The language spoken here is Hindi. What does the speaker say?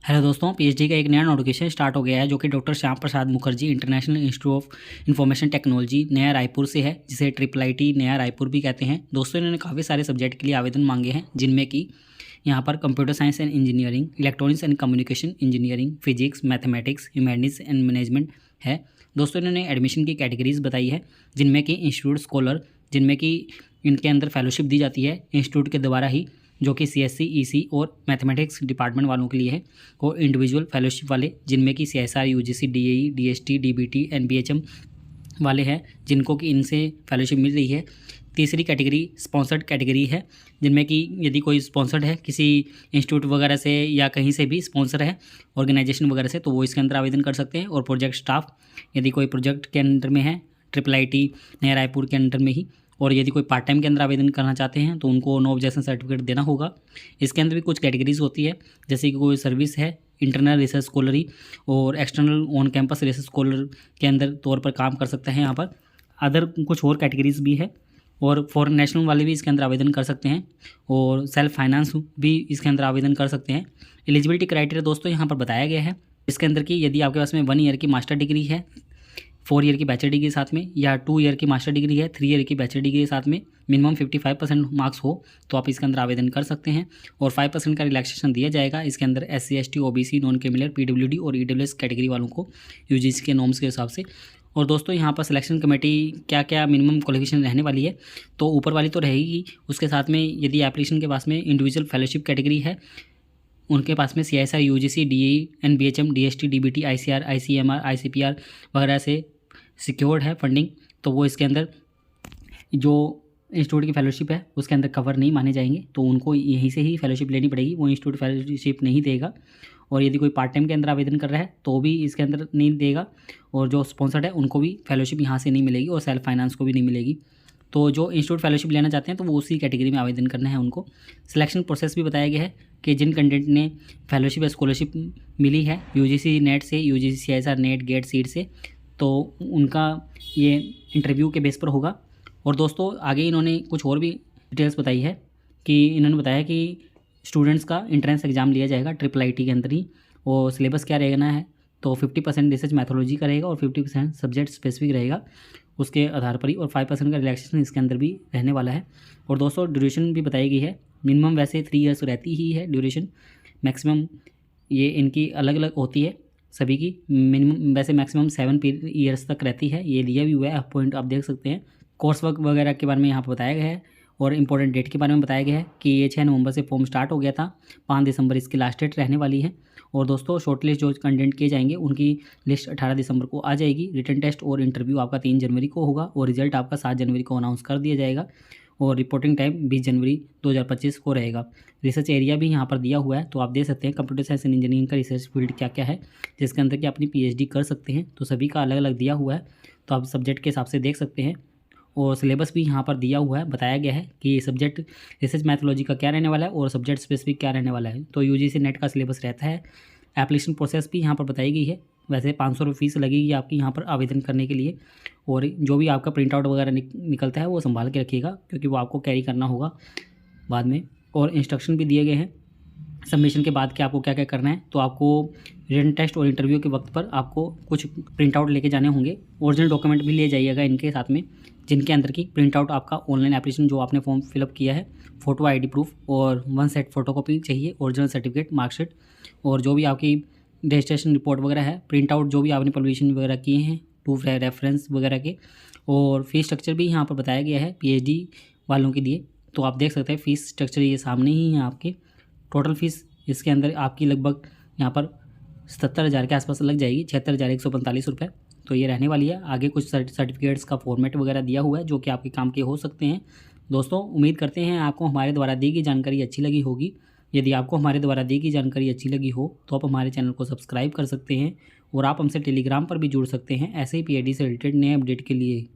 हेलो दोस्तों, पीएचडी का एक नया नोटिफिकेशन स्टार्ट हो गया है जो कि doctor Shyam Prasad Mukherjee international institute of information technology नया रायपुर से है, जिसे IIIT नया रायपुर भी कहते हैं। दोस्तों, इन्होंने काफ़ी सारे सब्जेक्ट के लिए आवेदन मांगे हैं, जिनमें कि यहाँ पर computer science and engineering, electronics and communication engineering, physics, mathematics, humanities and management है। दोस्तों, इन्होंने एडमिशन की कैटेगरीज बताई है, जिनमें कि इंस्टीट्यूट स्कॉलर, जिनमें कि इनके अंदर फेलोशिप दी जाती है इंस्टीट्यूट के द्वारा ही, जो कि CSC, EC और मैथमेटिक्स डिपार्टमेंट वालों के लिए है, और इंडिविजुअल फेलोशिप वाले, जिनमें कि CSR, UGC, DAE, DST, DBT, NBHM वाले हैं, जिनको कि इनसे फेलोशिप मिल रही है। तीसरी कैटेगरी स्पॉन्सर्ड कैटेगरी है, जिनमें कि यदि कोई स्पॉन्सर्ड है किसी इंस्टीट्यूट वगैरह से या कहीं से भी स्पॉन्सर है ऑर्गेनाइजेशन वगैरह से, तो वो इसके अंदर आवेदन कर सकते हैं। और प्रोजेक्ट स्टाफ, यदि कोई प्रोजेक्ट के अंदर में है IIIT नया रायपुर के अंदर में ही, और यदि कोई पार्ट टाइम के अंदर आवेदन करना चाहते हैं तो उनको नो ऑब्जेक्शन सर्टिफिकेट देना होगा। इसके अंदर भी कुछ कैटेगरीज होती है, जैसे कि कोई सर्विस है, इंटरनल रिसर्च स्कॉलरी और external on campus research scholar के अंदर तौर पर काम कर सकते हैं यहाँ पर। अदर कुछ और कैटेगरीज भी है, और फॉरेन नेशनल वाले भी इसके अंदर आवेदन कर सकते हैं, और सेल्फ फाइनेंस भी इसके अंदर आवेदन कर सकते हैं। एलिजिबिलिटी क्राइटेरिया दोस्तों यहाँ पर बताया गया है इसके अंदर कि यदि आपके पास में 1 ईयर की मास्टर डिग्री है, 4 ईयर की बैचलर डिग्री के साथ में, या 2 ईयर की मास्टर डिग्री है, 3 ईयर की बैचलर डिग्री के साथ में, मिनिमम 55% मार्क्स हो तो आप इसके अंदर आवेदन कर सकते हैं। और 5% का रिलैक्सेशन दिया जाएगा इसके अंदर SC, ST, OBC, non criminal, PWD और EWS कैटेगरी वालों को UGC के नॉर्म्स के हिसाब से। और दोस्तों, यहाँ पर सिलेक्शन कमेटी क्या क्या मिनिमम क्वालिफिकेशन रहने वाली है, तो ऊपर वाली तो रहेगी, उसके साथ में यदि एप्लीकेशन के पास में इंडिविजुअल फेलोशिप कैटेगरी है, उनके पास में CSR, UGC, DAE, NBHM, DST, DBT, ICR, ICMR, ICPR वगैरह से सिक्योर्ड है फंडिंग, तो वो इसके अंदर जो इंस्टीट्यूट की फेलोशिप है उसके अंदर कवर नहीं माने जाएंगे, तो उनको यहीं से ही फेलोशिप लेनी पड़ेगी, वो इंस्टीट्यूट फेलोशिप नहीं देगा। और यदि कोई पार्ट टाइम के अंदर आवेदन कर रहा है तो भी इसके अंदर नहीं देगा, और जो स्पॉन्सर्ड है उनको भी फेलोशिप यहाँ से नहीं मिलेगी, और सेल्फ फाइनेंस को भी नहीं मिलेगी। तो जो इंस्टीट्यूट फेलोशिप लेना चाहते हैं तो वो उसी कैटेगरी में आवेदन करना है उनको। सिलेक्शन प्रोसेस भी बताया गया है कि जिन कैंडिडेट ने फेलोशिप या स्कॉलरशिप मिली है UGC नेट से, UGC CSR net gate seat से, तो उनका ये इंटरव्यू के बेस पर होगा। और दोस्तों, आगे इन्होंने कुछ और भी डिटेल्स बताई है कि इन्होंने बताया कि स्टूडेंट्स का एंट्रेंस एग्जाम लिया जाएगा IIIT के अंदर ही, और सिलेबस क्या रहेगा है, तो 50% रिसर्च मैथोलॉजी का रहेगा और 50% सब्जेक्ट स्पेसिफिक रहेगा उसके आधार पर ही, और 5% का रिलैक्सेशन इसके अंदर भी रहने वाला है। और दोस्तों, ड्यूरेशन भी बताई गई है, मिनिमम वैसे 3 ईयर्स रहती ही है ड्यूरेशन, मैक्सिमम ये इनकी अलग अलग होती है सभी की, मिनिमम वैसे मैक्सिमम 7 ईयर्स तक रहती है, ये दिया भी हुआ है पॉइंट, आप देख सकते हैं। कोर्स वर्क वगैरह के बारे में यहाँ पर बताया गया है, और इंपॉर्टेंट डेट के बारे में बताया गया है कि ये 6 नवंबर से फॉर्म स्टार्ट हो गया था, 5 दिसंबर इसकी लास्ट डेट रहने वाली है। और दोस्तों, शॉर्टलिस्ट जो कंटेंट किए जाएंगे उनकी लिस्ट 18 दिसंबर को आ जाएगी। रिटन टेस्ट और इंटरव्यू आपका 3 जनवरी को होगा, और रिजल्ट आपका 7 जनवरी को अनाउंस कर दिया जाएगा, और रिपोर्टिंग टाइम 20 जनवरी 2025 को रहेगा। रिसर्च एरिया भी यहाँ पर दिया हुआ है, तो आप देख सकते हैं कंप्यूटर साइंस एंड इंजीनियरिंग का रिसर्च फील्ड क्या क्या है, जिसके अंदर कि अपनी PhD कर सकते हैं, तो सभी का अलग अलग दिया हुआ है, तो आप सब्जेक्ट के हिसाब से देख सकते हैं। और सिलेबस भी यहाँ पर दिया हुआ है, बताया गया है कि सब्जेक्ट रिसर्च मैथोलॉजी का क्या रहने वाला है और सब्जेक्ट स्पेसिफिक क्या रहने वाला है। तो UGC नेट का सिलेबस रहता है। एप्लीकेशन प्रोसेस भी यहाँ पर बताई गई है, वैसे 500 रुपये फीस लगेगी आपकी यहाँ पर आवेदन करने के लिए, और जो भी आपका प्रिंट आउट वगैरह निकलता है वो संभाल के रखिएगा, क्योंकि वो आपको कैरी करना होगा बाद में। और इंस्ट्रक्शन भी दिए गए हैं सबमिशन के बाद कि आपको क्या क्या करना है। तो आपको रिटन टेस्ट और इंटरव्यू के वक्त पर आपको कुछ प्रिंट आउट लेके जाने होंगे, ओरिजिनल डॉक्यूमेंट भी ले जाइएगा इनके साथ में, जिनके अंदर की प्रिंट आउट आपका ऑनलाइन एप्लीकेशन जो आपने फॉर्म फिलअप किया है, फोटो ID प्रूफ, और 1 सेट फोटोकॉपी चाहिए, ओरिजिनल सर्टिफिकेट, मार्कशीट, और जो भी आपकी रजिस्ट्रेशन रिपोर्ट वगैरह है, प्रिंट आउट जो भी आपने पब्लिकेशन वगैरह किए हैं, 2 रेफरेंस वगैरह के। और फीस स्ट्रक्चर भी यहाँ पर बताया गया है PhD वालों के लिए, तो आप देख सकते हैं फीस स्ट्रक्चर ये सामने ही है आपके। टोटल फीस इसके अंदर आपकी लगभग यहाँ पर 77,000 के आसपास लग जाएगी, 76,145 रुपये, तो ये रहने वाली है। आगे कुछ सर्टिफिकेट्स का फॉर्मेट वगैरह दिया हुआ है जो कि आपके काम के हो सकते हैं। दोस्तों, उम्मीद करते हैं आपको हमारे द्वारा दी गई जानकारी अच्छी लगी होगी। यदि आपको हमारे द्वारा दी गई जानकारी अच्छी लगी हो तो आप हमारे चैनल को सब्सक्राइब कर सकते हैं, और आप हमसे टेलीग्राम पर भी जुड़ सकते हैं ऐसे ही PhD से रिलेटेड नए अपडेट के लिए।